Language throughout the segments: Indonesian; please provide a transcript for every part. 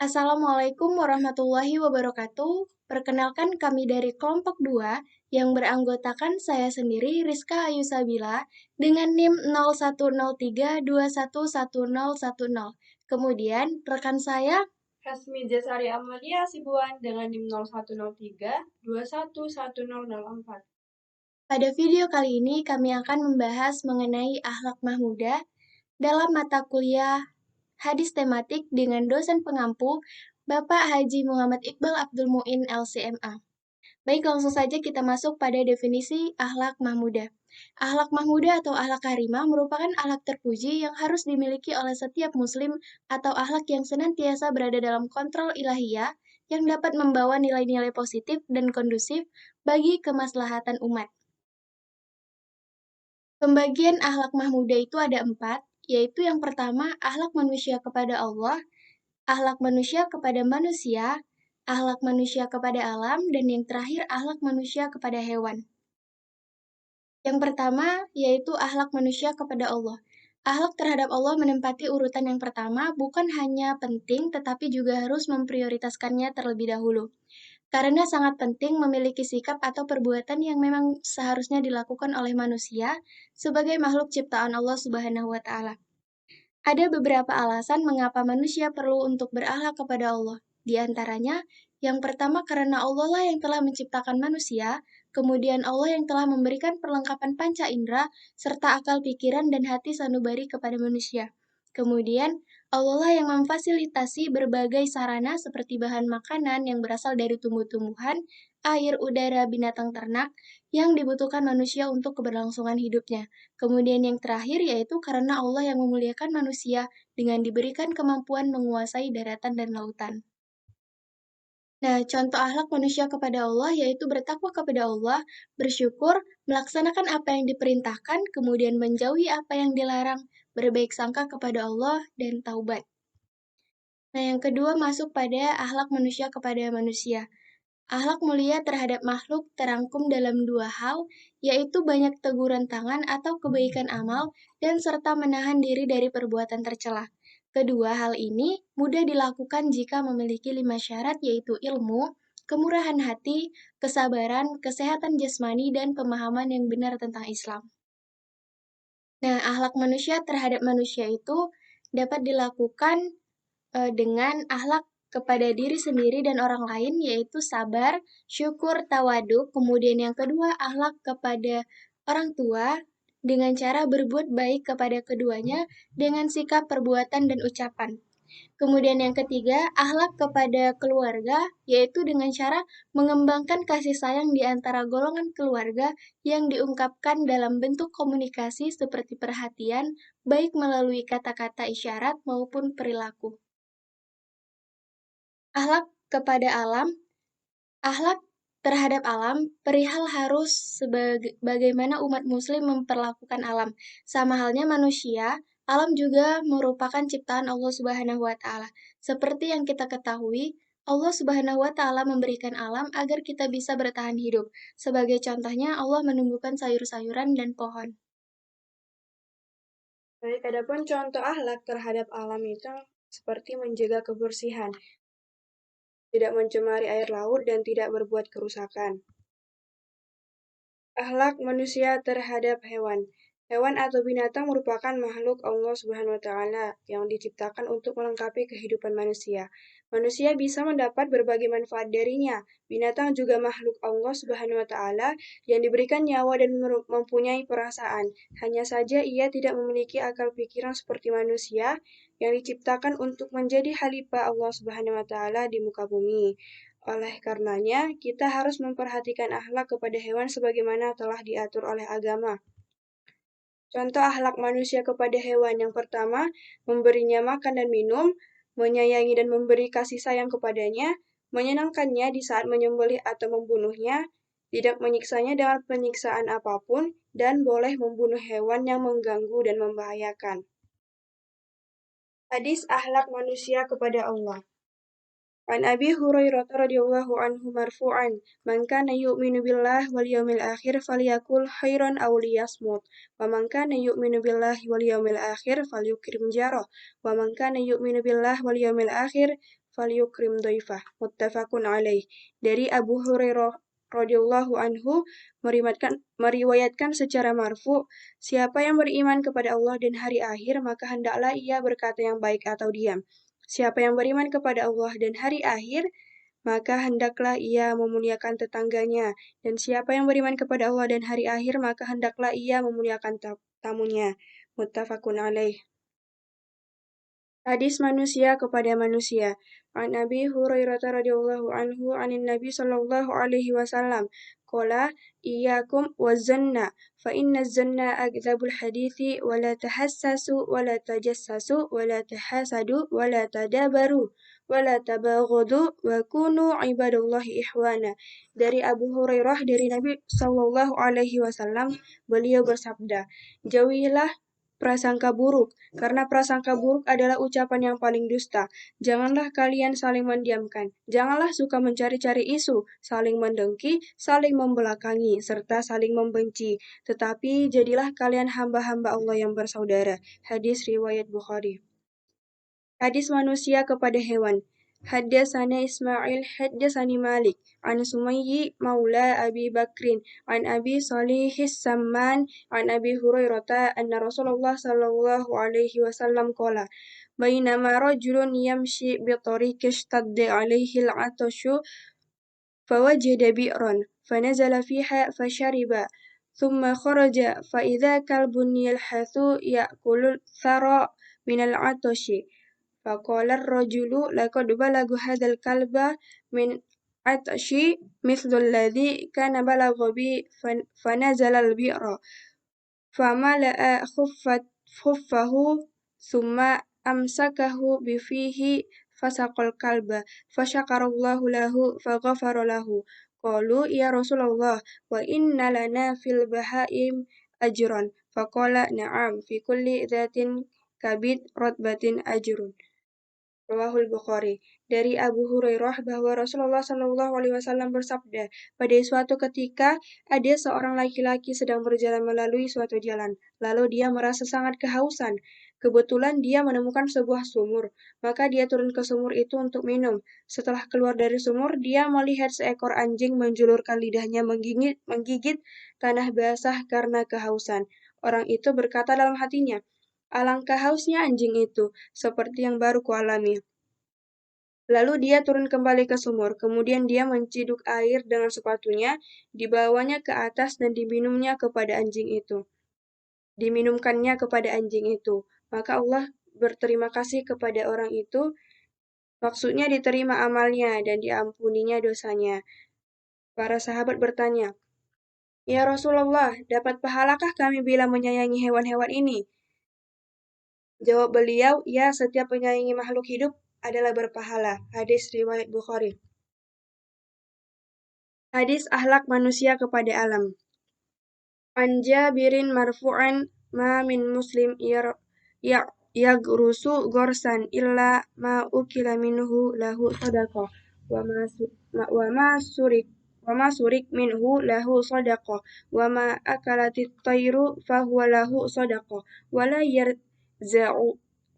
Assalamualaikum warahmatullahi wabarakatuh. Perkenalkan kami dari kelompok 2 yang beranggotakan saya sendiri Rizka Ayu Sabila dengan NIM 0103211010. Kemudian rekan saya Hasmi Jasari Amalia Sibuan dengan NIM 0103211004. pada video kali ini kami akan membahas mengenai akhlak mahmudah dalam mata kuliah hadis tematik dengan dosen pengampu Bapak Haji Muhammad Iqbal Abdul Muin LCMA. Baik, langsung saja kita masuk pada definisi akhlak mahmudah. Akhlak mahmudah atau akhlak karimah merupakan akhlak terpuji yang harus dimiliki oleh setiap muslim atau akhlak yang senantiasa berada dalam kontrol ilahiyah yang dapat membawa nilai-nilai positif dan kondusif bagi kemaslahatan umat. Pembagian akhlak mahmudah itu ada 4, yaitu yang pertama akhlak manusia kepada Allah, akhlak manusia kepada manusia, akhlak manusia kepada alam, dan yang terakhir akhlak manusia kepada hewan. Yang pertama yaitu akhlak manusia kepada Allah. Akhlak terhadap Allah menempati urutan yang pertama bukan hanya penting tetapi juga harus memprioritaskannya terlebih dahulu. Karena sangat penting memiliki sikap atau perbuatan yang memang seharusnya dilakukan oleh manusia sebagai makhluk ciptaan Allah Subhanahu wa taala. Ada beberapa alasan mengapa manusia perlu untuk berakhlak kepada Allah. Di antaranya, yang pertama karena Allah lah yang telah menciptakan manusia, kemudian Allah yang telah memberikan perlengkapan panca indera serta akal pikiran dan hati sanubari kepada manusia. Kemudian, Allah lah yang memfasilitasi berbagai sarana seperti bahan makanan yang berasal dari tumbuh-tumbuhan, air, udara, binatang ternak yang dibutuhkan manusia untuk keberlangsungan hidupnya. Kemudian yang terakhir yaitu karena Allah yang memuliakan manusia dengan diberikan kemampuan menguasai daratan dan lautan. Nah, contoh akhlak manusia kepada Allah yaitu bertakwa kepada Allah, bersyukur, melaksanakan apa yang diperintahkan, kemudian menjauhi apa yang dilarang, berbaik sangka kepada Allah, dan taubat. Nah, yang kedua masuk pada akhlak manusia kepada manusia. Akhlak mulia terhadap makhluk terangkum dalam 2 hal, yaitu banyak teguran tangan atau kebaikan amal, dan serta menahan diri dari perbuatan tercela. Kedua hal ini mudah dilakukan jika memiliki 5 syarat yaitu ilmu, kemurahan hati, kesabaran, kesehatan jasmani, dan pemahaman yang benar tentang Islam. Nah, akhlak manusia terhadap manusia itu dapat dilakukan dengan akhlak kepada diri sendiri dan orang lain, yaitu sabar, syukur, tawaduk. Kemudian yang kedua, akhlak kepada orang tua dengan cara berbuat baik kepada keduanya dengan sikap, perbuatan, dan ucapan. Kemudian yang ketiga, akhlak kepada keluarga, yaitu dengan cara mengembangkan kasih sayang di antara golongan keluarga yang diungkapkan dalam bentuk komunikasi seperti perhatian, baik melalui kata-kata isyarat maupun perilaku. Akhlak kepada alam, akhlak terhadap alam, perihal harus bagaimana umat muslim memperlakukan alam. Sama halnya manusia, alam juga merupakan ciptaan Allah Subhanahu wa taala. Seperti yang kita ketahui, Allah Subhanahu wa taala memberikan alam agar kita bisa bertahan hidup. Sebagai contohnya, Allah menumbuhkan sayur-sayuran dan pohon. Baik, adapun contoh akhlak terhadap alam itu seperti menjaga kebersihan, tidak mencemari air laut dan tidak berbuat kerusakan. Akhlak manusia terhadap hewan. Hewan atau binatang merupakan makhluk Allah Subhanahu wa taala yang diciptakan untuk melengkapi kehidupan manusia. Manusia bisa mendapat berbagai manfaat darinya. Binatang juga makhluk Allah Subhanahu wa taala yang diberikan nyawa dan mempunyai perasaan. Hanya saja ia tidak memiliki akal pikiran seperti manusia yang diciptakan untuk menjadi khalifah Allah Subhanahu wa taala di muka bumi. Oleh karenanya, kita harus memperhatikan akhlak kepada hewan sebagaimana telah diatur oleh agama. Contoh akhlak manusia kepada hewan yang pertama, memberinya makan dan minum, menyayangi dan memberi kasih sayang kepadanya, menyenangkannya di saat menyembelih atau membunuhnya, tidak menyiksanya dengan penyiksaan apapun, dan boleh membunuh hewan yang mengganggu dan membahayakan. Hadis akhlak manusia kepada Allah. An Abi Hurairah radhiyallahu anhu marfu'an, "Man kana yu'minu billah wal yawmil akhir falyakul khairan aw liyasmut, wa man kana yu'minu billahi wal yawmil akhir falyukrim jarah, wa man kana yu'minu billah wal yawmil akhir falyukrim dhaifah." Muttafaqun alaih. Dari Abu Hurairah radhiyallahu anhu meriwayatkan secara marfu, siapa yang beriman kepada Allah dan hari akhir, maka hendaklah ia berkata yang baik atau diam. Siapa yang beriman kepada Allah dan hari akhir, maka hendaklah ia memuliakan tetangganya. Dan siapa yang beriman kepada Allah dan hari akhir, maka hendaklah ia memuliakan tamunya. Muttafaqun alaih. Hadis manusia kepada manusia. An Abi Hurairah radhiyallahu anhu anin Nabi sallallahu alaihi wasallam qala iyyakum wazanna fa inna zanna akdzabul hadithi wa la tahassasu wa la tajassasu wa la tahasadu wa la tadabaru wa la tabaghadu wa kunu ibadallahi ihwana. Dari Abu Hurairah dari Nabi sallallahu alaihi wasallam, beliau bersabda, jauhilah prasangka buruk, karena prasangka buruk adalah ucapan yang paling dusta. Janganlah kalian saling mendiamkan. Janganlah suka mencari-cari isu, saling mendengki, saling membelakangi, serta saling membenci. Tetapi jadilah kalian hamba-hamba Allah yang bersaudara. Hadis riwayat Bukhari. Hadis manusia kepada hewan. Haddatsana Ismail, haddatsani Malik, an Sumayyi maula Abi Bakrin, an Abi Salihis Samman, an Abi Hurairah anna Rasulullah sallallahu alaihi wasallam qala, bainama rajulun yamshi bi tariqin ishtadda alaihi al-'atashu فوجد بئرا فنزل فيها فشرب ثم خرج فإذا كلب يلحث يأكل الثرى من العطش فقال الرجل لقد بلغ هذا الكلب من عطشي مثل الذي كان بلغ بي فنزل البئر فملأ خفه ثم أمسكه بفيه فسقى الكلب فشكر الله له فغفر له. قالوا يا رسول الله وإن لنا في البهائم أجرا. فقال نعم في كل ذات كبد رطبة أجر. Rawahul Bukhari. Dari Abu Hurairah bahwa Rasulullah Shallallahu Alaihi Wasallam bersabda, pada suatu ketika ada seorang laki-laki sedang berjalan melalui suatu jalan, lalu dia merasa sangat kehausan. Kebetulan dia menemukan sebuah sumur, maka dia turun ke sumur itu untuk minum. Setelah keluar dari sumur, dia melihat seekor anjing menjulurkan lidahnya menggigit tanah basah karena kehausan. Orang itu berkata dalam hatinya, alangkah hausnya anjing itu, seperti yang baru kualami. Lalu dia turun kembali ke sumur, kemudian dia menciduk air dengan sepatunya, dibawanya ke atas dan diminumkannya kepada anjing itu. Maka Allah berterima kasih kepada orang itu, maksudnya diterima amalnya dan diampuninya dosanya. Para sahabat bertanya, ya Rasulullah, dapat pahalakah kami bila menyayangi hewan-hewan ini? Jawab beliau, ya, setiap menyayangi makhluk hidup adalah berpahala. Hadis riwayat Bukhari. Hadis akhlak manusia kepada alam. An Jabirin marfu'an ma min muslim yagrusu gorsan illa ma ukila minhu lahu sadaqah wa ma surik minhu lahu sadaqah wa ma akalatit tayru fahuwa lahu sadaqah wa la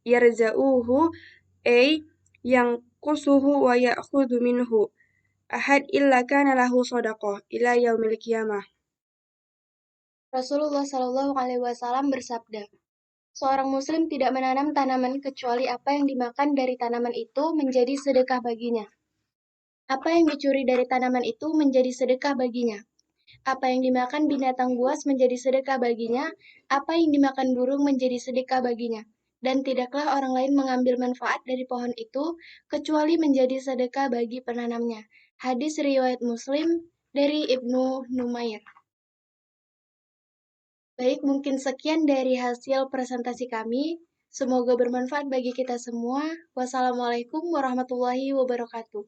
yarza'uhu ay yang kusuhu wa ya'khudhu minhu ahad illa kana lahu sadaqah ila yaumil qiyamah. Rasulullah Shallallahu Alaihi Wasallam bersabda, seorang Muslim tidak menanam tanaman kecuali apa yang dimakan dari tanaman itu menjadi sedekah baginya. Apa yang dicuri dari tanaman itu menjadi sedekah baginya. Apa yang dimakan binatang buas menjadi sedekah baginya. Apa yang dimakan burung menjadi sedekah baginya. Dan tidaklah orang lain mengambil manfaat dari pohon itu kecuali menjadi sedekah bagi penanamnya. Hadis riwayat Muslim dari Ibnu Numair. Baik, mungkin sekian dari hasil presentasi kami. Semoga bermanfaat bagi kita semua. Wassalamualaikum warahmatullahi wabarakatuh.